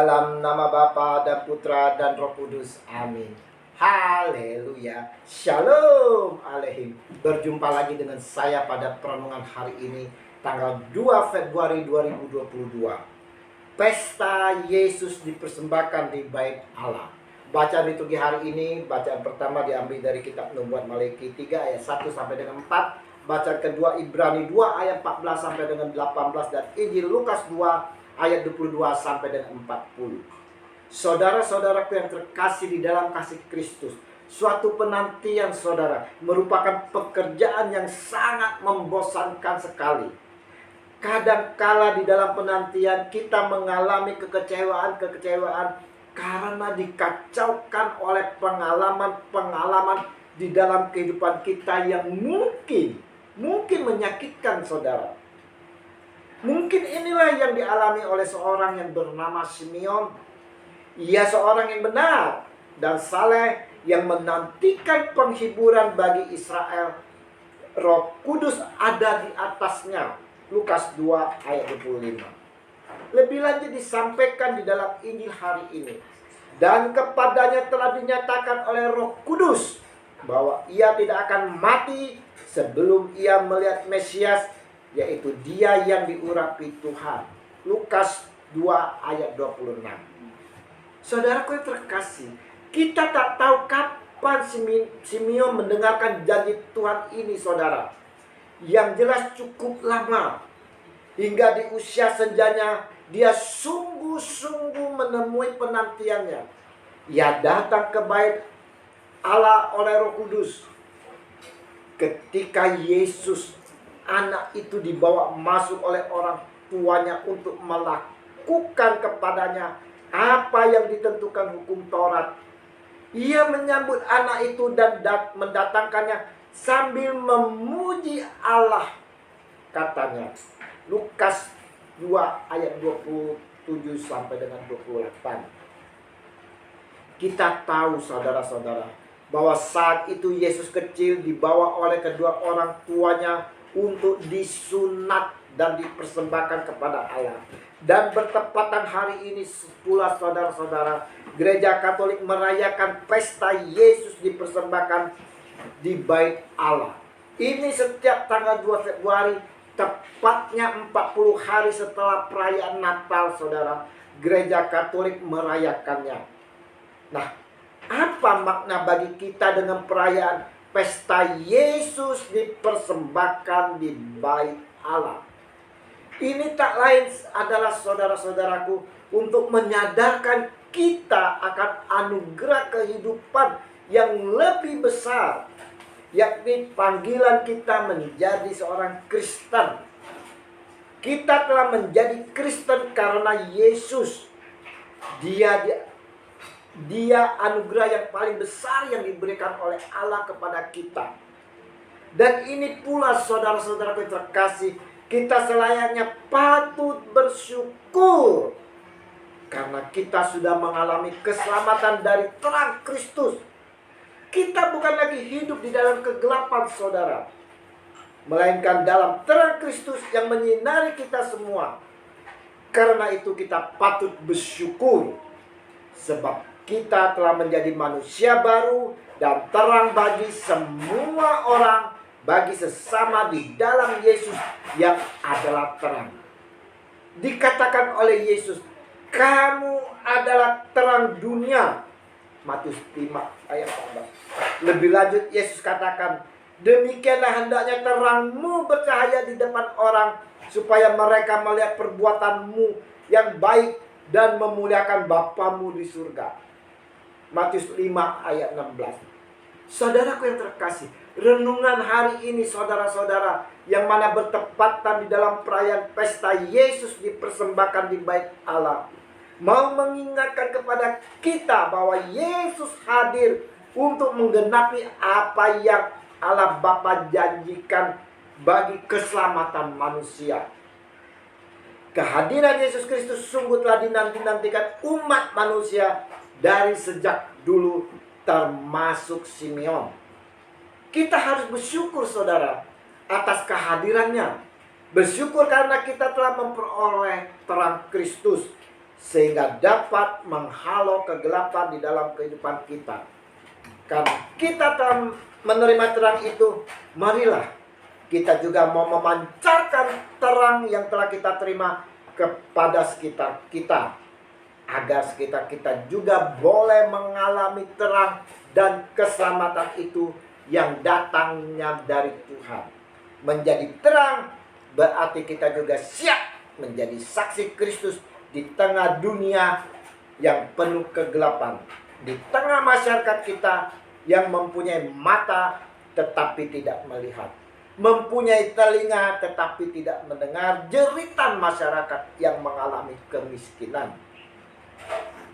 Dalam nama Bapa dan Putra dan Roh Kudus. Amin. Haleluya. Shalom aleihim. Berjumpa lagi dengan saya pada perenungan hari ini, tanggal 2 Februari 2022. Pesta Yesus dipersembahkan di Bait Allah. Bacaan liturgi hari ini, bacaan pertama diambil dari kitab Nubuat Malaki 3 ayat 1 sampai dengan 4. Bacaan kedua Ibrani 2 ayat 14 sampai dengan 18, dan Injil Lukas 2 ayat 22 sampai dengan 40. Saudara-saudaraku yang terkasih di dalam kasih Kristus, suatu penantian saudara merupakan pekerjaan yang sangat membosankan sekali. Kadangkala di dalam penantian kita mengalami kekecewaan karena dikacaukan oleh pengalaman-pengalaman di dalam kehidupan kita yang mungkin menyakitkan saudara. Mungkin inilah yang dialami oleh seorang yang bernama Simeon. Ia seorang yang benar dan saleh yang menantikan penghiburan bagi Israel. Roh Kudus ada di atasnya. Lukas 2 ayat 25. Lebih lanjut disampaikan di dalam Injil hari ini. Dan kepadanya telah dinyatakan oleh Roh Kudus bahwa ia tidak akan mati sebelum ia melihat Mesias, yaitu dia yang diurapi Tuhan. Lukas 2 ayat 26. Saudaraku yang terkasih, kita tak tahu kapan Simeon mendengarkan janji Tuhan ini saudara. Yang jelas cukup lama. Hingga di usia senjanya dia sungguh-sungguh menemui penantiannya. Ia datang ke Bait Allah oleh Roh Kudus. Ketika Yesus anak itu dibawa masuk oleh orang tuanya untuk melakukan kepadanya apa yang ditentukan hukum Taurat. Ia menyambut anak itu dan mendatangkannya sambil memuji Allah, katanya. Lukas 2 ayat 27 sampai dengan 28. Kita tahu saudara-saudara bahwa saat itu Yesus kecil dibawa oleh kedua orang tuanya untuk disunat dan dipersembahkan kepada Allah. Dan bertepatan hari ini pula saudara-saudara, Gereja Katolik merayakan pesta Yesus dipersembahkan di Bait Allah. Ini setiap tanggal 2 Februari, tepatnya 40 hari setelah perayaan Natal saudara, Gereja Katolik merayakannya. Nah, apa makna bagi kita dengan perayaan pesta Yesus dipersembahkan di Bait Allah? Ini tak lain adalah saudara-saudaraku untuk menyadarkan kita akan anugerah kehidupan yang lebih besar, yakni panggilan kita menjadi seorang Kristen. Kita telah menjadi Kristen karena Yesus. Dia anugerah yang paling besar yang diberikan oleh Allah kepada kita. Dan ini pula saudara-saudaraku yang terkasih, kita selayaknya patut bersyukur karena kita sudah mengalami keselamatan dari terang Kristus. Kita bukan lagi hidup di dalam kegelapan saudara, melainkan dalam terang Kristus yang menyinari kita semua. Karena itu kita patut bersyukur, sebab kita telah menjadi manusia baru dan terang bagi semua orang, bagi sesama di dalam Yesus yang adalah terang. Dikatakan oleh Yesus, kamu adalah terang dunia. Matius 5 ayat 14. Lebih lanjut Yesus katakan, demikianlah hendaknya terangmu bercahaya di depan orang, supaya mereka melihat perbuatanmu yang baik dan memuliakan Bapamu di surga. Matius 5 ayat 16. Saudaraku yang terkasih, renungan hari ini saudara-saudara yang mana bertepatan di dalam perayaan pesta Yesus dipersembahkan di Bait Allah, mau mengingatkan kepada kita bahwa Yesus hadir untuk menggenapi apa yang Allah Bapa janjikan bagi keselamatan manusia. Kehadiran Yesus Kristus sungguh telah dinanti-nantikan umat manusia dari sejak dulu, termasuk Simeon. Kita harus bersyukur saudara atas kehadirannya. Bersyukur karena kita telah memperoleh terang Kristus. sehingga dapat menghalau kegelapan di dalam kehidupan kita. Karena kita telah menerima terang itu, marilah kita juga mau memancarkan terang yang telah kita terima kepada sekitar kita, agar sekitar kita juga boleh mengalami terang dan keselamatan itu yang datangnya dari Tuhan. Menjadi terang berarti kita juga siap menjadi saksi Kristus di tengah dunia yang penuh kegelapan, di tengah masyarakat kita yang mempunyai mata tetapi tidak melihat, mempunyai telinga tetapi tidak mendengar jeritan masyarakat yang mengalami kemiskinan,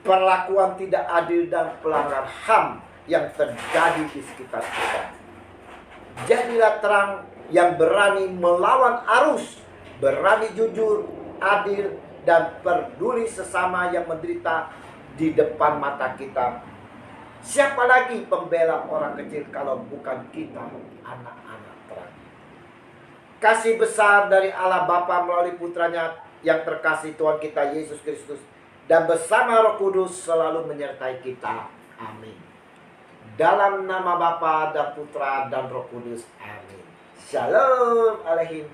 perlakuan tidak adil dan pelanggar HAM yang terjadi di sekitar kita. Jadilah terang yang berani melawan arus, berani jujur, adil, dan peduli sesama yang menderita di depan mata kita. Siapa lagi pembela orang kecil kalau bukan kita, anak-anak terang. Kasih besar dari Allah Bapa melalui putranya yang terkasih Tuhan kita Yesus Kristus, dan bersama Roh Kudus selalu menyertai kita. Amin. Dalam nama Bapa dan Putra dan Roh Kudus. Amin. Shalom Alehim.